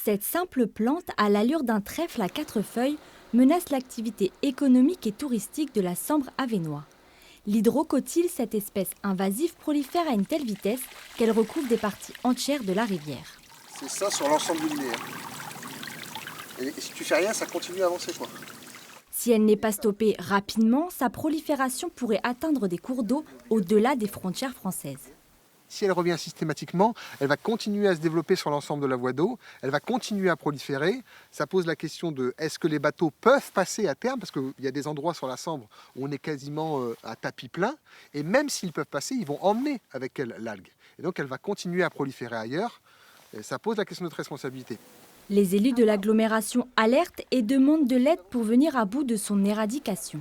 Cette simple plante, à l'allure d'un trèfle à 4 feuilles, menace l'activité économique et touristique de la Sambre avesnois. L'hydrocotyle, cette espèce invasive, prolifère à une telle vitesse qu'elle recouvre des parties entières de la rivière. C'est ça sur l'ensemble du linéaire. Et si tu fais rien, ça continue à avancer, quoi. Si elle n'est pas stoppée rapidement, sa prolifération pourrait atteindre des cours d'eau au-delà des frontières françaises. Si elle revient systématiquement, elle va continuer à se développer sur l'ensemble de la voie d'eau, elle va continuer à proliférer. Ça pose la question de est-ce que les bateaux peuvent passer à terme, parce qu'il y a des endroits sur la Sambre où on est quasiment à tapis plein, et même s'ils peuvent passer, ils vont emmener avec elles l'algue. Et donc elle va continuer à proliférer ailleurs. Et ça pose la question de notre responsabilité. Les élus de l'agglomération alertent et demandent de l'aide pour venir à bout de son éradication.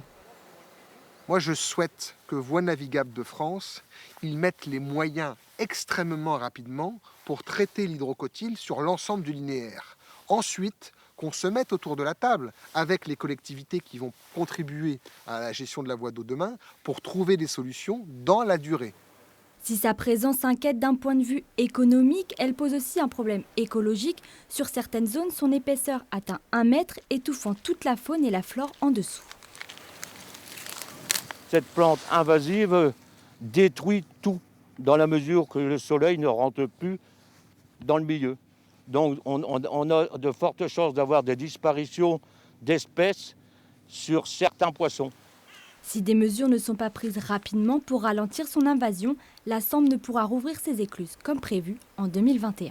Moi, je souhaite que Voies navigables de France, ils mettent les moyens extrêmement rapidement pour traiter l'hydrocotyle sur l'ensemble du linéaire. Ensuite, qu'on se mette autour de la table avec les collectivités qui vont contribuer à la gestion de la voie d'eau demain pour trouver des solutions dans la durée. Si sa présence inquiète d'un point de vue économique, elle pose aussi un problème écologique. Sur certaines zones, son épaisseur atteint 1 mètre, étouffant toute la faune et la flore en dessous. Cette plante invasive détruit tout dans la mesure que le soleil ne rentre plus dans le milieu. Donc on a de fortes chances d'avoir des disparitions d'espèces sur certains poissons. Si des mesures ne sont pas prises rapidement pour ralentir son invasion, la Sambre ne pourra rouvrir ses écluses comme prévu en 2021.